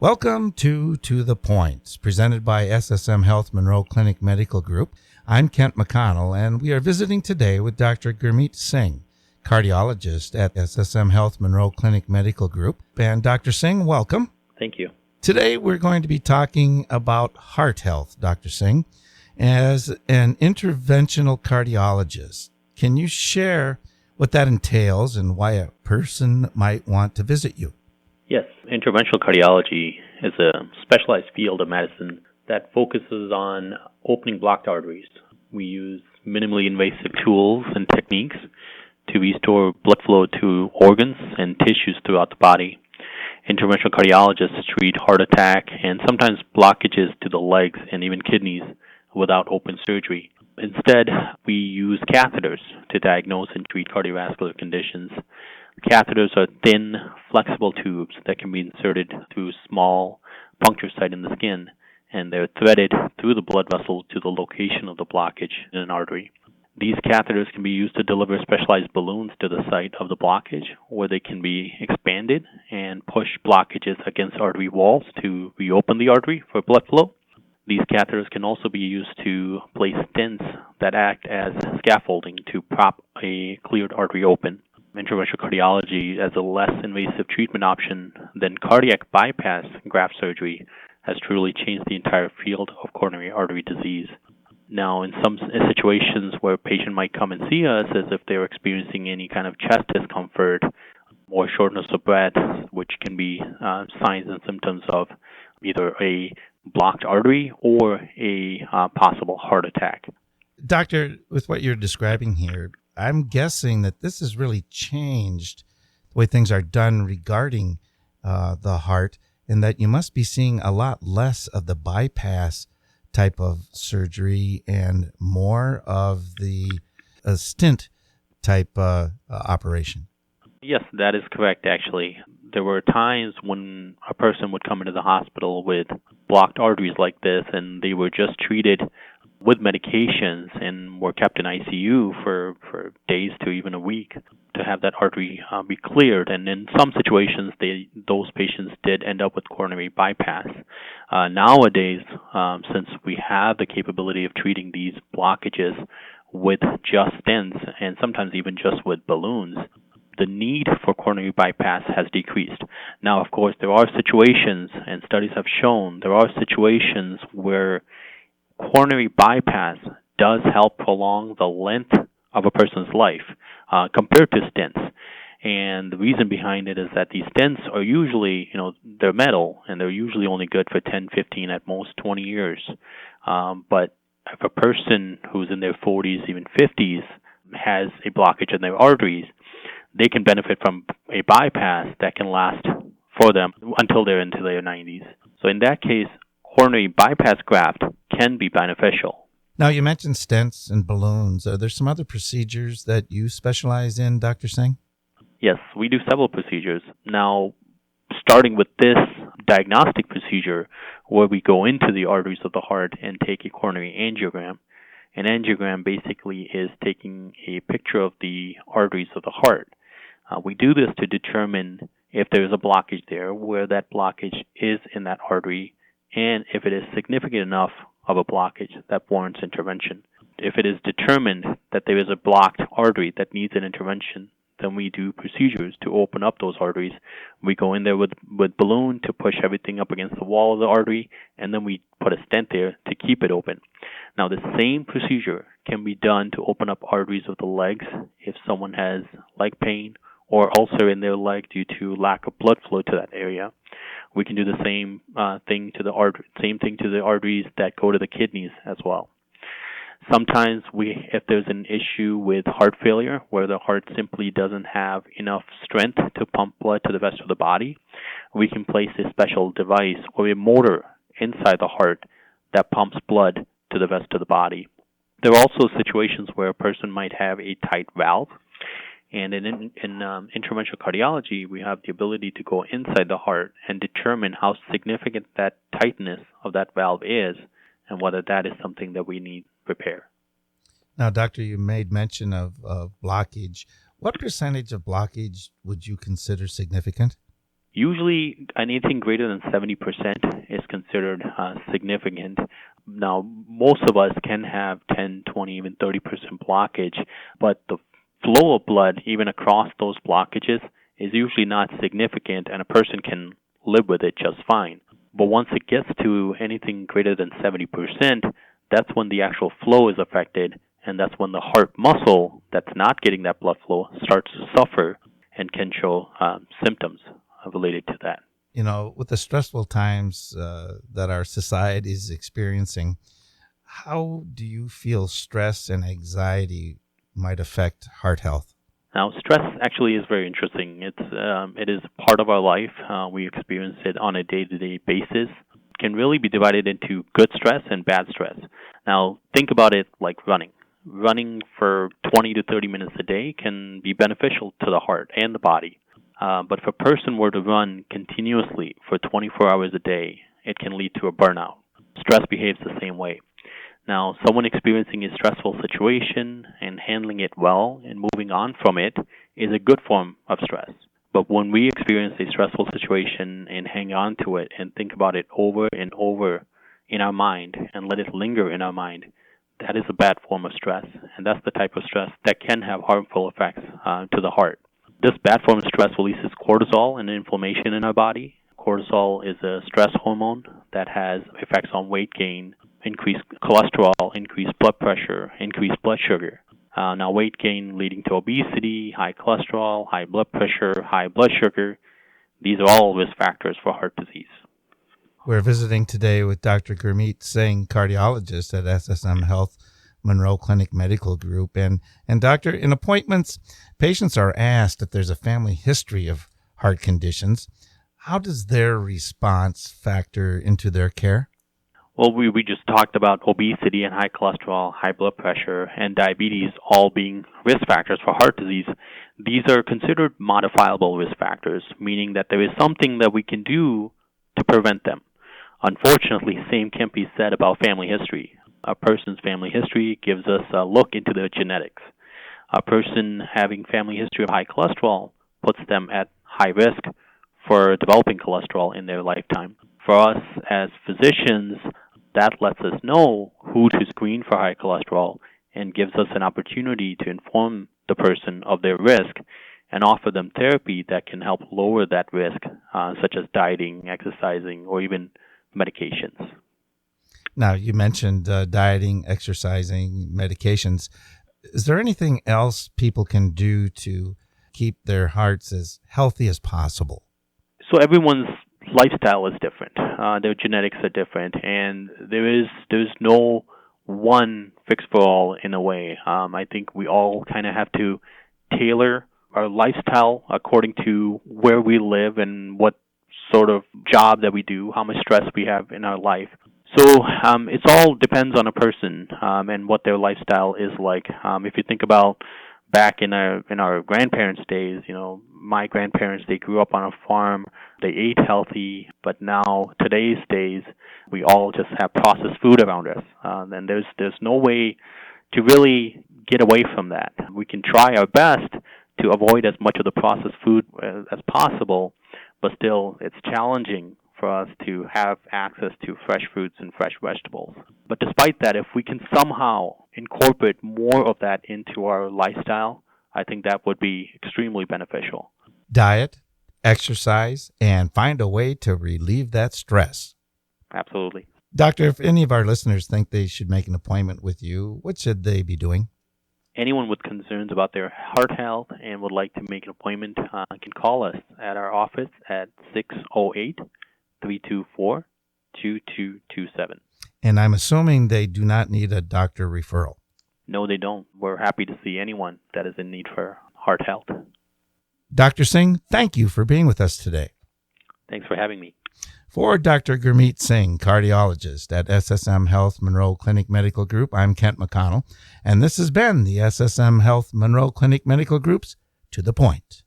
Welcome to the Point, presented by SSM Health Monroe Clinic Medical Group. I'm Kent McConnell, and we are visiting today with Dr. Gurmeet Singh, cardiologist at SSM Health Monroe Clinic Medical Group. And Dr. Singh, welcome. Thank you. Today we're going to be talking about heart health, Dr. Singh. As an interventional cardiologist, can you share what that entails and why a person might want to visit you? Yes, interventional cardiology is a specialized field of medicine that focuses on opening blocked arteries. We use minimally invasive tools and techniques to restore blood flow to organs and tissues throughout the body. Interventional cardiologists treat heart attack and sometimes blockages to the legs and even kidneys without open surgery. Instead, we use catheters to diagnose and treat cardiovascular conditions. Catheters are thin, flexible tubes that can be inserted through a small puncture site in the skin, and they're threaded through the blood vessel to the location of the blockage in an artery. These catheters can be used to deliver specialized balloons to the site of the blockage, where they can be expanded and push blockages against artery walls to reopen the artery for blood flow. These catheters can also be used to place stents that act as scaffolding to prop a cleared artery open. Interventional cardiology, as a less invasive treatment option than cardiac bypass graft surgery, has truly changed the entire field of coronary artery disease. Now, in some situations where a patient might come and see us as if they're experiencing any kind of chest discomfort or shortness of breath, which can be signs and symptoms of either a blocked artery or a possible heart attack. Doctor, with what you're describing here, I'm guessing that this has really changed the way things are done regarding the heart, and that you must be seeing a lot less of the bypass type of surgery and more of the stent type operation. Yes, that is correct, actually. There were times when a person would come into the hospital with blocked arteries like this, and they were just treated with medications and were kept in ICU for days to even a week to have that artery be cleared. And in some situations, those patients did end up with coronary bypass. Nowadays, since we have the capability of treating these blockages with just stents and sometimes even just with balloons, the need for coronary bypass has decreased. Now, of course, there are situations, and studies have shown, there are situations where coronary bypass does help prolong the length of a person's life compared to stents. And the reason behind it is that these stents are usually, they're metal, and they're usually only good for 10, 15, at most 20 years. But if a person who's in their 40s, even 50s, has a blockage in their arteries, they can benefit from a bypass that can last for them until they're into their 90s. So in that case, coronary bypass graft can be beneficial. Now, you mentioned stents and balloons. Are there some other procedures that you specialize in, Dr. Singh? Yes, we do several procedures. Now, starting with this diagnostic procedure, where we go into the arteries of the heart and take a coronary angiogram. An angiogram basically is taking a picture of the arteries of the heart. We do this to determine if there is a blockage there, where that blockage is in that artery, and if it is significant enough of a blockage that warrants intervention. If it is determined that there is a blocked artery that needs an intervention, then we do procedures to open up those arteries. We go in there with balloon to push everything up against the wall of the artery, and then we put a stent there to keep it open. Now, the same procedure can be done to open up arteries of the legs if someone has leg pain or ulcer in their leg due to lack of blood flow to that area. We can do the same thing to the arteries that go to the kidneys as well. Sometimes if there's an issue with heart failure where the heart simply doesn't have enough strength to pump blood to the rest of the body, we can place a special device or a motor inside the heart that pumps blood to the rest of the body. There are also situations where a person might have a tight valve, and in interventional cardiology, we have the ability to go inside the heart and determine how significant that tightness of that valve is and whether that is something that we need repair. Now, doctor, you made mention of blockage. What percentage of blockage would you consider significant? Usually, anything greater than 70% is considered significant. Now, most of us can have 10, 20, even 30% blockage, but the flow of blood, even across those blockages, is usually not significant, and a person can live with it just fine. But once it gets to anything greater than 70%, that's when the actual flow is affected, and that's when the heart muscle that's not getting that blood flow starts to suffer and can show symptoms related to that. With the stressful times that our society is experiencing, how do you feel stress and anxiety might affect heart health? Now, stress actually is very interesting. It is part of our life. We experience it on a day-to-day basis. It can really be divided into good stress and bad stress. Now, think about it like running. Running for 20 to 30 minutes a day can be beneficial to the heart and the body. But if a person were to run continuously for 24 hours a day, it can lead to a burnout. Stress behaves the same way. Now, someone experiencing a stressful situation and handling it well and moving on from it is a good form of stress. But when we experience a stressful situation and hang on to it and think about it over and over in our mind and let it linger in our mind, that is a bad form of stress. And that's the type of stress that can have harmful effects to the heart. This bad form of stress releases cortisol and inflammation in our body. Cortisol is a stress hormone that has effects on weight gain, increased cholesterol, increased blood pressure, increased blood sugar. Now, weight gain leading to obesity, high cholesterol, high blood pressure, high blood sugar. These are all risk factors for heart disease. We're visiting today with Dr. Gurmeet Singh, cardiologist at SSM Health Monroe Clinic Medical Group. And doctor, in appointments, patients are asked if there's a family history of heart conditions. How does their response factor into their care? Well, we just talked about obesity and high cholesterol, high blood pressure, and diabetes all being risk factors for heart disease. These are considered modifiable risk factors, meaning that there is something that we can do to prevent them. Unfortunately, same can't be said about family history. A person's family history gives us a look into their genetics. A person having family history of high cholesterol puts them at high risk for developing cholesterol in their lifetime. For us as physicians, that lets us know who to screen for high cholesterol and gives us an opportunity to inform the person of their risk and offer them therapy that can help lower that risk, such as dieting, exercising, or even medications. Now, you mentioned dieting, exercising, medications. Is there anything else people can do to keep their hearts as healthy as possible? So everyone's lifestyle is different. Their genetics are different, and there's no one fix for all in a way. I think we all kind of have to tailor our lifestyle according to where we live and what sort of job that we do, how much stress we have in our life. So it all depends on a person and what their lifestyle is like. If you think about back in our grandparents' days, my grandparents, they grew up on a farm, they ate healthy, but now today's days, we all just have processed food around us. And there's no way to really get away from that. We can try our best to avoid as much of the processed food as possible, but still it's challenging for us to have access to fresh fruits and fresh vegetables. But despite that, if we can somehow incorporate more of that into our lifestyle, I think that would be extremely beneficial. Diet, exercise, and find a way to relieve that stress. Absolutely. Doctor, if any of our listeners think they should make an appointment with you, what should they be doing? Anyone with concerns about their heart health and would like to make an appointment can call us at our office at 608-324-2227. And I'm assuming they do not need a doctor referral. No, they don't. We're happy to see anyone that is in need for heart health. Dr. Singh, thank you for being with us today. Thanks for having me. For Dr. Gurmeet Singh, cardiologist at SSM Health Monroe Clinic Medical Group, I'm Kent McConnell, and this has been the SSM Health Monroe Clinic Medical Group's To the Point.